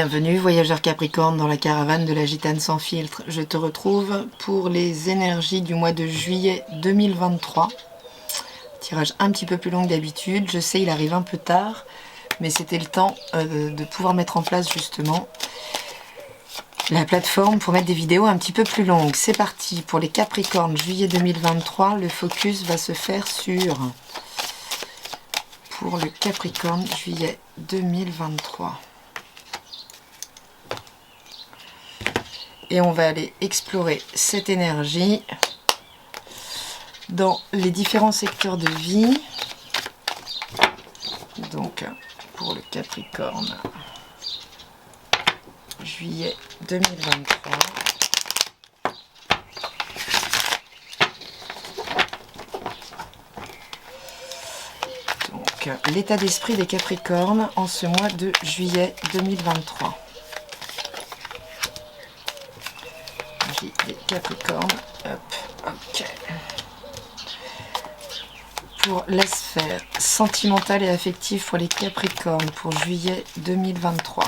Bienvenue voyageur Capricorne dans la caravane de la gitane sans filtre. Je te retrouve pour les énergies du mois de juillet 2023. Tirage un petit peu plus long que d'habitude. Je sais, il arrive un peu tard, mais c'était le temps de pouvoir mettre en place justement la plateforme pour mettre des vidéos un petit peu plus longues. C'est parti pour les Capricornes juillet 2023. Le focus va se faire pour le Capricorne juillet 2023. Et on va aller explorer cette énergie dans les différents secteurs de vie. Donc, pour le Capricorne, juillet 2023. Donc, l'état d'esprit des Capricornes en ce mois de juillet 2023. Les Capricornes, hop, ok. Pour la sphère sentimentale et affective pour les Capricornes pour juillet 2023.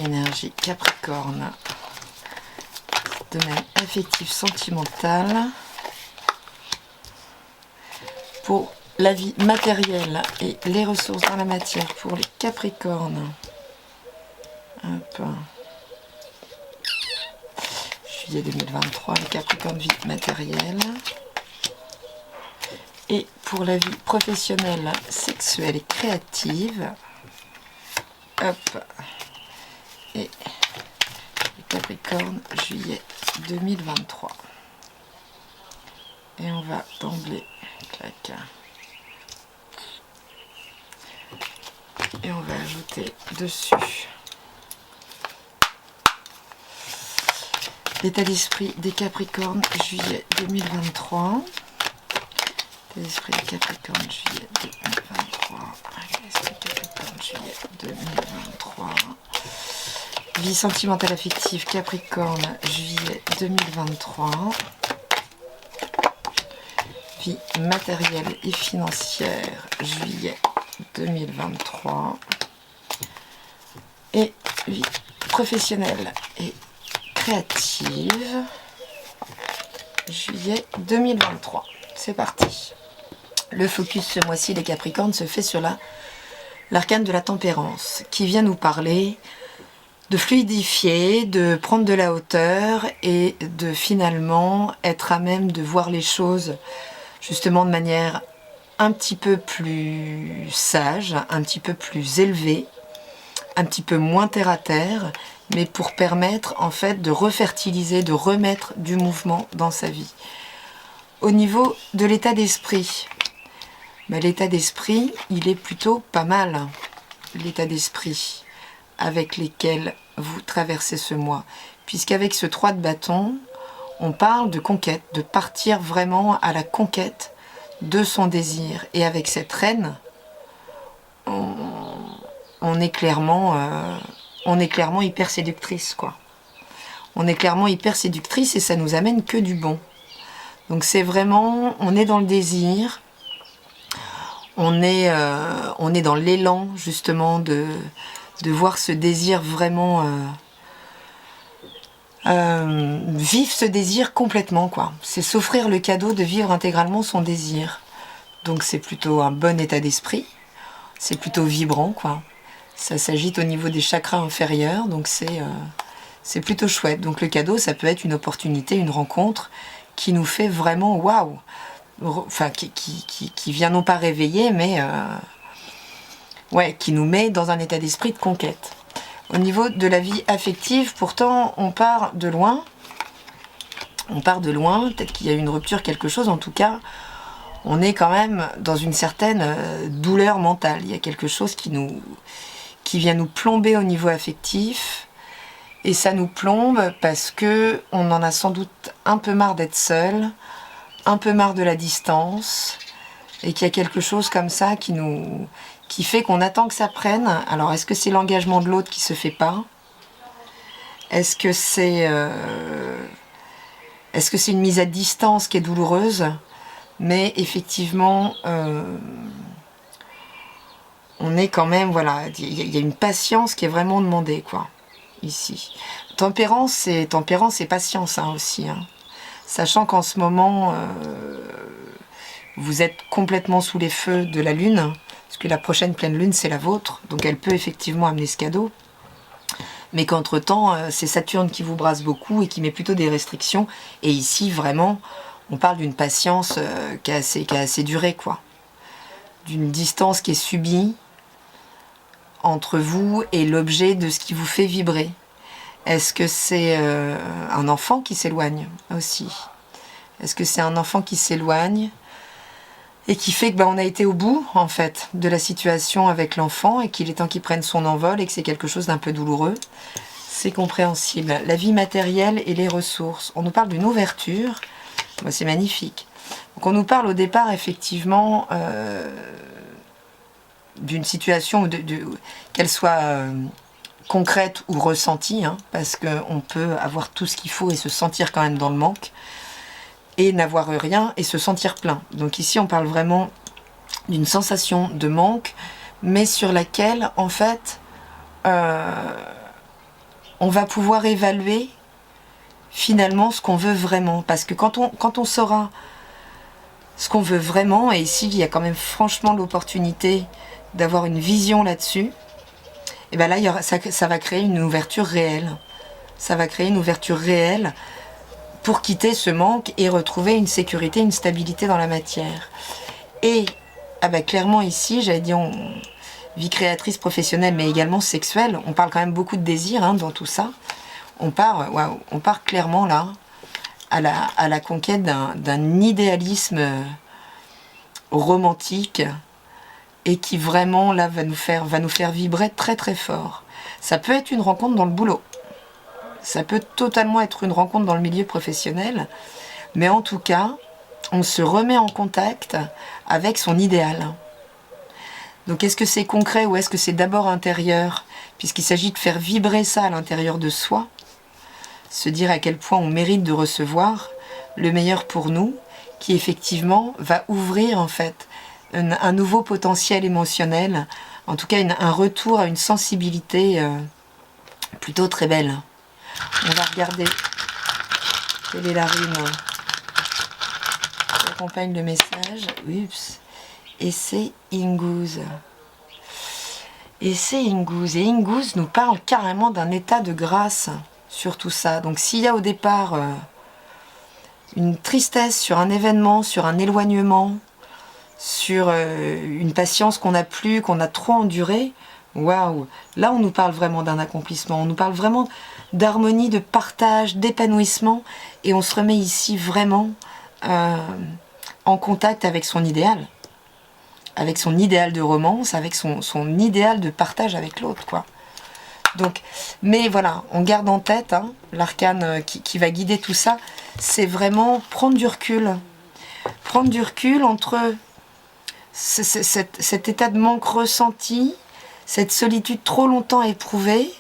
Énergie Capricorne, domaine affectif sentimental. Pour la vie matérielle et les ressources dans la matière pour les Capricornes. Hop. Juillet 2023, les Capricornes, vie matérielle. Et pour la vie professionnelle, sexuelle et créative. Hop. Et les Capricornes, juillet 2023. Et on va d'emblée, clac. Et on va ajouter dessus l'état d'esprit des Capricornes juillet 2023. L'état d'esprit des Capricornes juillet 2023. L'état d'esprit des Capricornes juillet 2023. Vie sentimentale affective Capricorne juillet 2023. Vie matérielle et financière juillet 2023 et vie professionnelle et créative juillet 2023. C'est parti. Le focus ce mois-ci des Capricornes se fait sur l'arcane de la tempérance qui vient nous parler de fluidifier, de prendre de la hauteur et de finalement être à même de voir les choses justement de manière un petit peu plus sage, un petit peu plus élevé, un petit peu moins terre à terre, mais pour permettre en fait de refertiliser, de remettre du mouvement dans sa vie. Au niveau de l'état d'esprit, l'état d'esprit, il est plutôt pas mal, l'état d'esprit avec lesquels vous traversez ce mois, puisqu'avec ce 3 de bâton, on parle de conquête, de partir vraiment à la conquête de son désir. Et avec cette reine, on est clairement hyper séductrice, quoi. On est clairement hyper séductrice et ça nous amène que du bon. Donc c'est vraiment, on est dans le désir, on est dans l'élan justement de voir ce désir vraiment vivre ce désir complètement, quoi. C'est s'offrir le cadeau de vivre intégralement son désir. Donc c'est plutôt un bon état d'esprit, c'est plutôt vibrant, quoi. Ça s'agite au niveau des chakras inférieurs, donc c'est plutôt chouette. Donc le cadeau, ça peut être une opportunité, une rencontre qui nous fait vraiment waouh, enfin qui vient non pas réveiller, mais ouais, qui nous met dans un état d'esprit de conquête. Au niveau de la vie affective, pourtant, on part de loin. Peut-être qu'il y a eu une rupture, quelque chose. En tout cas, on est quand même dans une certaine douleur mentale. Il y a quelque chose qui vient nous plomber au niveau affectif. Et ça nous plombe parce que on en a sans doute un peu marre d'être seul, un peu marre de la distance, et qu'il y a quelque chose comme ça qui fait qu'on attend que ça prenne. Alors, est-ce que c'est l'engagement de l'autre qui se fait pas? Est-ce que c'est une mise à distance qui est douloureuse? Mais effectivement, on est quand même, voilà, il y a une patience qui est vraiment demandée, quoi, ici. Tempérance et patience hein, aussi. Hein. Sachant qu'en ce moment, vous êtes complètement sous les feux de la Lune, parce que la prochaine pleine Lune, c'est la vôtre, donc elle peut effectivement amener ce cadeau. Mais qu'entre-temps, c'est Saturne qui vous brasse beaucoup et qui met plutôt des restrictions. Et ici, vraiment, on parle d'une patience qui a assez duré, quoi. D'une distance qui est subie entre vous et l'objet de ce qui vous fait vibrer. Est-ce que c'est un enfant qui s'éloigne aussi? Est-ce que c'est un enfant qui s'éloigne et qui fait que on a été au bout, en fait, de la situation avec l'enfant et qu'il est temps qu'il prenne son envol et que c'est quelque chose d'un peu douloureux? C'est compréhensible. La vie matérielle et les ressources. On nous parle d'une ouverture. Bon, c'est magnifique. Donc on nous parle au départ, effectivement, d'une situation, qu'elle soit concrète ou ressentie, hein, parce qu'on peut avoir tout ce qu'il faut et se sentir quand même dans le manque, et n'avoir rien et se sentir plein. Donc ici, on parle vraiment d'une sensation de manque, mais sur laquelle, en fait, on va pouvoir évaluer finalement ce qu'on veut vraiment. Parce que quand on saura ce qu'on veut vraiment, et ici, il y a quand même franchement l'opportunité d'avoir une vision là-dessus, et bien là, ça va créer une ouverture réelle. Ça va créer une ouverture réelle pour quitter ce manque et retrouver une sécurité, une stabilité dans la matière. Et clairement ici, j'allais dire, vie créatrice professionnelle, mais également sexuelle, on parle quand même beaucoup de désir hein, dans tout ça. On part clairement là à la conquête d'un idéalisme romantique et qui vraiment là va nous faire vibrer très très fort. Ça peut être une rencontre dans le boulot. Ça peut totalement être une rencontre dans le milieu professionnel, mais en tout cas, on se remet en contact avec son idéal. Donc est-ce que c'est concret ou est-ce que c'est d'abord intérieur, puisqu'il s'agit de faire vibrer ça à l'intérieur de soi, se dire à quel point on mérite de recevoir le meilleur pour nous, qui effectivement va ouvrir en fait un nouveau potentiel émotionnel, en tout cas un retour à une sensibilité plutôt très belle. On va regarder quelle est la rime qui accompagne le message. Oups. Et c'est Inguz. Et c'est Inguz. Et Inguz nous parle carrément d'un état de grâce sur tout ça. Donc s'il y a au départ une tristesse sur un événement, sur un éloignement, sur une patience qu'on n'a plus, qu'on a trop endurée, waouh, là on nous parle vraiment d'un accomplissement, on nous parle vraiment d'harmonie, de partage, d'épanouissement, et on se remet ici vraiment en contact avec son idéal de romance, avec son idéal de partage avec l'autre, quoi. Donc, mais voilà, on garde en tête hein, l'arcane qui va guider tout ça, c'est vraiment prendre du recul entre cet état de manque ressenti, cette solitude trop longtemps éprouvée,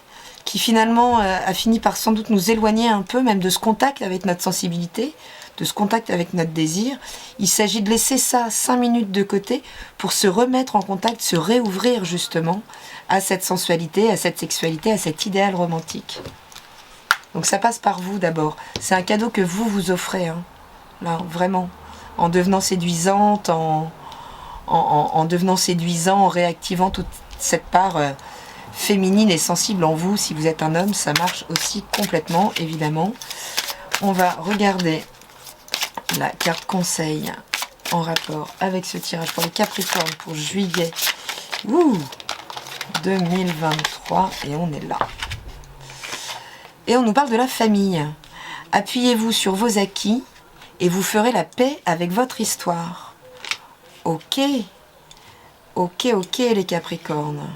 qui finalement a fini par sans doute nous éloigner un peu même de ce contact avec notre sensibilité, de ce contact avec notre désir. Il s'agit de laisser ça 5 minutes de côté pour se remettre en contact, se réouvrir justement à cette sensualité, à cette sexualité, à cet idéal romantique. Donc ça passe par vous d'abord. C'est un cadeau que vous offrez, hein, là, vraiment, en devenant séduisante, en devenant séduisant, en réactivant toute cette part féminine et sensible en vous. Si vous êtes un homme, ça marche aussi complètement, évidemment. On va regarder la carte conseil en rapport avec ce tirage pour les Capricornes pour juillet 2023, et on est là. Et on nous parle de la famille. Appuyez-vous sur vos acquis et vous ferez la paix avec votre histoire. Ok, les Capricornes.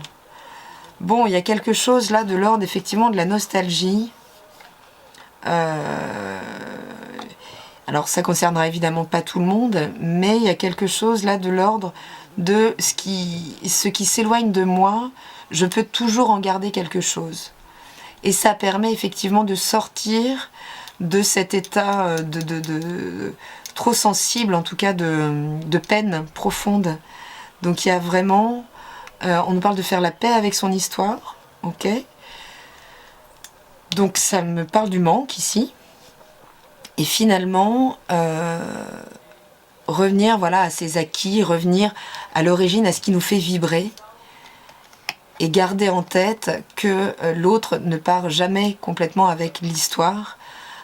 Bon, il y a quelque chose là de l'ordre effectivement de la nostalgie. Alors ça concernera évidemment pas tout le monde, mais il y a quelque chose là de l'ordre de ce qui s'éloigne de moi, je peux toujours en garder quelque chose. Et ça permet effectivement de sortir de cet état trop sensible, en tout cas de peine profonde. Donc il y a vraiment, on nous parle de faire la paix avec son histoire, ok. Donc ça me parle du manque ici. Et finalement, revenir voilà, à ses acquis, revenir à l'origine, à ce qui nous fait vibrer. Et garder en tête que l'autre ne part jamais complètement avec l'histoire,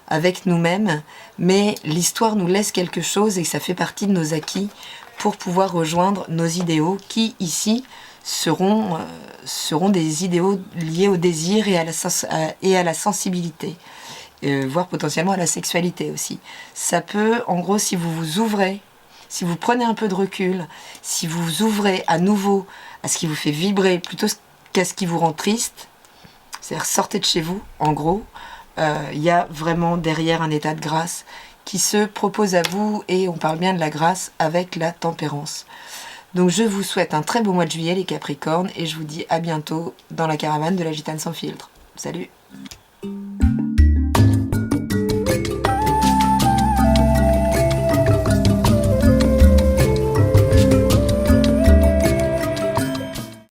avec nous-mêmes, mais l'histoire nous laisse quelque chose et ça fait partie de nos acquis pour pouvoir rejoindre nos idéaux qui, ici, seront des idéaux liés au désir et à la sensibilité, voire potentiellement à la sexualité aussi. Ça peut, en gros, si vous vous ouvrez, si vous prenez un peu de recul, si vous vous ouvrez à nouveau à ce qui vous fait vibrer plutôt qu'à ce qui vous rend triste, c'est-à-dire sortez de chez vous, en gros, y a vraiment derrière un état de grâce qui se propose à vous, et on parle bien de la grâce avec la tempérance. Donc je vous souhaite un très beau mois de juillet les Capricornes, et je vous dis à bientôt dans la caravane de la Gitane sans filtre. Salut!